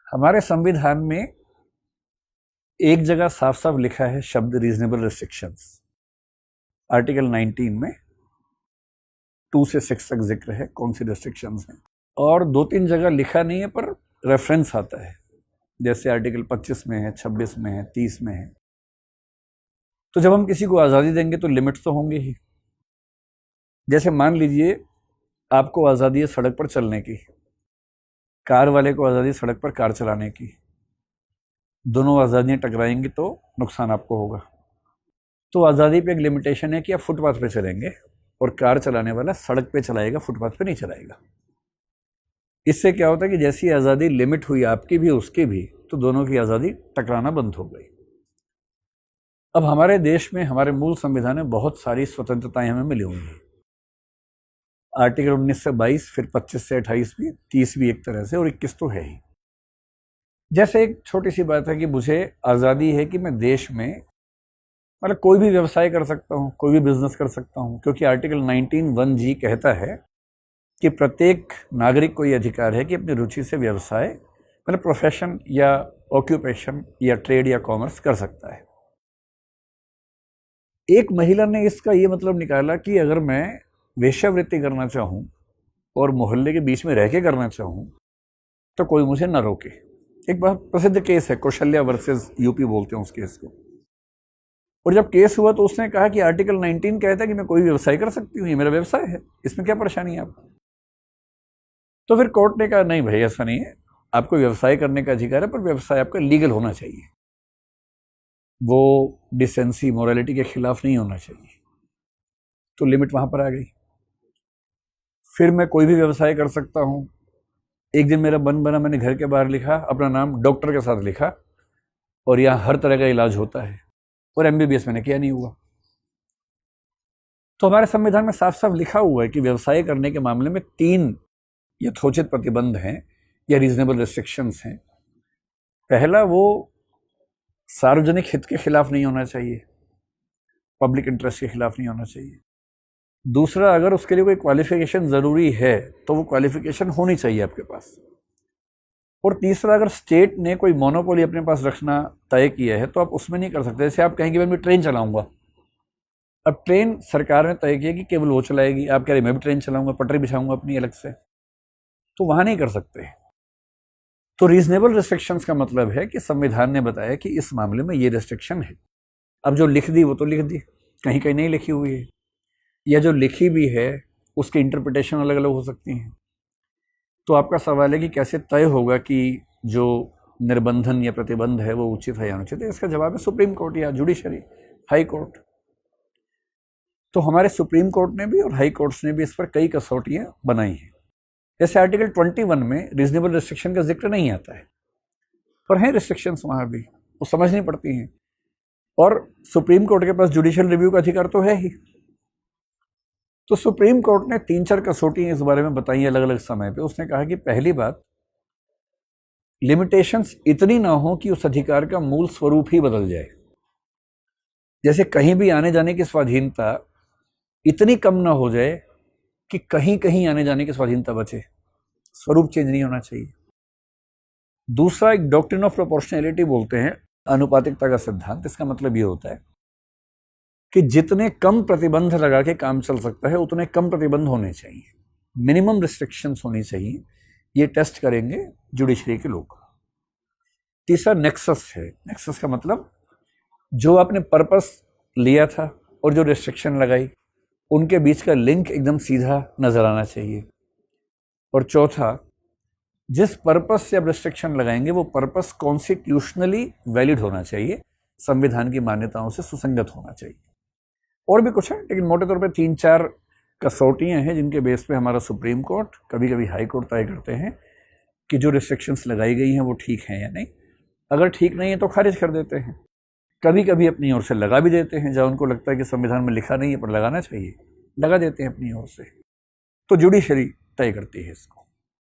हमारे संविधान में एक जगह साफ साफ लिखा है शब्द रीजनेबल रिस्ट्रिक्शंस। आर्टिकल 19 में 2 से 6 तक जिक्र है कौन सी रिस्ट्रिक्शंस हैं, और 2-3 जगह लिखा नहीं है पर रेफरेंस आता है, जैसे आर्टिकल 25 में है, 26 में है, 30 में है। तो जब हम किसी को आज़ादी देंगे तो लिमिट्स तो होंगे ही। जैसे मान लीजिए आपको आज़ादी है सड़क पर चलने की, कार वाले को आज़ादी सड़क पर कार चलाने की, दोनों आज़ादियाँ टकराएंगी तो नुकसान आपको होगा। तो आज़ादी पे एक लिमिटेशन है कि आप फुटपाथ पे चलेंगे और कार चलाने वाला सड़क पे चलाएगा, फुटपाथ पे नहीं चलाएगा। इससे क्या होता है कि जैसी आज़ादी लिमिट हुई आपकी भी उसकी भी, तो दोनों की आज़ादी टकराना बंद हो गई। अब हमारे देश में हमारे मूल संविधान में बहुत सारी स्वतंत्रताएं हमें मिली हुई हैं। आर्टिकल 19 से 22, फिर 25 से 28 भी, 30 भी एक तरह से, और 21 तो है ही। जैसे एक छोटी सी बात है कि मुझे आज़ादी है कि मैं देश में मतलब कोई भी व्यवसाय कर सकता हूँ, कोई भी बिजनेस कर सकता हूँ, क्योंकि आर्टिकल 19(1)(g कहता है कि प्रत्येक नागरिक को यह अधिकार है कि अपनी रुचि से व्यवसाय मतलब प्रोफेशन या ऑक्यूपेशन या ट्रेड या कॉमर्स कर सकता है। एक महिला ने इसका ये मतलब निकाला कि अगर मैं वेश्यावृत्ति करना चाहूँ और मोहल्ले के बीच में रह के करना चाहूँ तो कोई मुझे न रोके। एक बहुत प्रसिद्ध केस है, कौशल्या वर्सेस यूपी बोलते हैं उस केस को। और जब केस हुआ तो उसने कहा कि आर्टिकल 19 कहता है कि मैं कोई व्यवसाय कर सकती हूँ, ये मेरा व्यवसाय है, इसमें क्या परेशानी है आपको। तो फिर कोर्ट ने कहा नहीं भाई, ऐसा नहीं है, आपको व्यवसाय करने का अधिकार है, पर व्यवसाय आपका लीगल होना चाहिए, वो डिसेंसी मोरालिटी के खिलाफ नहीं होना चाहिए। तो लिमिट वहां पर आ गई। फिर मैं कोई भी व्यवसाय कर सकता हूं। एक दिन मेरा मन बना, मैंने घर के बाहर लिखा अपना नाम, डॉक्टर के साथ लिखा, और यहाँ हर तरह का इलाज होता है, और MBBS मैंने किया नहीं हुआ। तो हमारे संविधान में साफ साफ लिखा हुआ है कि व्यवसाय करने के मामले में 3 यथोचित प्रतिबंध हैं या रीजनेबल रिस्ट्रिक्शंस हैं। पहला, वो सार्वजनिक हित के खिलाफ नहीं होना चाहिए, पब्लिक इंटरेस्ट के खिलाफ नहीं होना चाहिए। दूसरा, अगर उसके लिए कोई क्वालिफिकेशन जरूरी है तो वो क्वालिफिकेशन होनी चाहिए आपके पास। और तीसरा, अगर स्टेट ने कोई मोनोपोली अपने पास रखना तय किया है तो आप उसमें नहीं कर सकते। जैसे आप कहेंगे मैं ट्रेन चलाऊंगा, अब ट्रेन सरकार ने तय किया कि केवल वो चलाएगी, आप कह रहे मैं भी ट्रेन चलाऊंगा, पटरी बिछाऊंगा अपनी अलग से, तो वहां नहीं कर सकते। तो रीजनेबल रिस्ट्रिक्शंस का मतलब है कि संविधान ने बताया कि इस मामले में ये रिस्ट्रिक्शन है। अब जो लिख दी वो तो लिख दी, कहीं कहीं नहीं लिखी हुई है, या जो लिखी भी है उसकी इंटरप्रिटेशन अलग अलग हो सकती हैं। तो आपका सवाल है कि कैसे तय होगा कि जो निर्बंधन या प्रतिबंध है वो उचित है या अनुचित है। इसका जवाब है सुप्रीम कोर्ट या जुडिशरी, हाई कोर्ट। तो हमारे सुप्रीम कोर्ट ने भी और हाई कोर्ट्स ने भी इस पर कई कसौटियां बनाई हैं। जैसे आर्टिकल 21 में रीजनेबल रिस्ट्रिक्शन का जिक्र नहीं आता है, पर हैं रिस्ट्रिक्शंस वहां भी, वो समझनी पड़ती हैं। और सुप्रीम कोर्ट के पास जुडिशियल रिव्यू का अधिकार तो है ही। तो सुप्रीम कोर्ट ने 3-4 कसौटियां इस बारे में बताई अलग अलग समय पे। उसने कहा कि पहली बात, लिमिटेशंस इतनी ना हो कि उस अधिकार का मूल स्वरूप ही बदल जाए। जैसे कहीं भी आने जाने की स्वाधीनता इतनी कम ना हो जाए कि कहीं कहीं आने जाने की स्वाधीनता बचे, स्वरूप चेंज नहीं होना चाहिए। दूसरा, एक डॉक्ट्रिन ऑफ प्रोपोर्शनैलिटी बोलते हैं, अनुपातिकता का सिद्धांत। इसका मतलब ये होता है कि जितने कम प्रतिबंध लगा के काम चल सकता है उतने कम प्रतिबंध होने चाहिए, मिनिमम रिस्ट्रिक्शंस होनी चाहिए। ये टेस्ट करेंगे जुडिशरी के लोग। तीसरा, नेक्सस है। नेक्सस का मतलब जो आपने पर्पस लिया था और जो रिस्ट्रिक्शन लगाई उनके बीच का लिंक एकदम सीधा नजर आना चाहिए। और चौथा, जिस पर्पस से आप रिस्ट्रिक्शन लगाएंगे वो पर्पस कॉन्स्टिट्यूशनली वैलिड होना चाहिए, संविधान की मान्यताओं से सुसंगत होना चाहिए। और भी कुछ है, लेकिन मोटे तौर पे 3-4 कसौटियां हैं जिनके बेस पे हमारा सुप्रीम कोर्ट, कभी कभी हाई कोर्ट तय करते हैं कि जो रिस्ट्रिक्शंस लगाई गई हैं वो ठीक हैं या नहीं। अगर ठीक नहीं है तो खारिज कर देते हैं। कभी कभी अपनी ओर से लगा भी देते हैं, जहाँ उनको लगता है कि संविधान में लिखा नहीं है पर लगाना चाहिए, लगा देते हैं अपनी ओर से। तो जुडिशरी तय करती है इसको।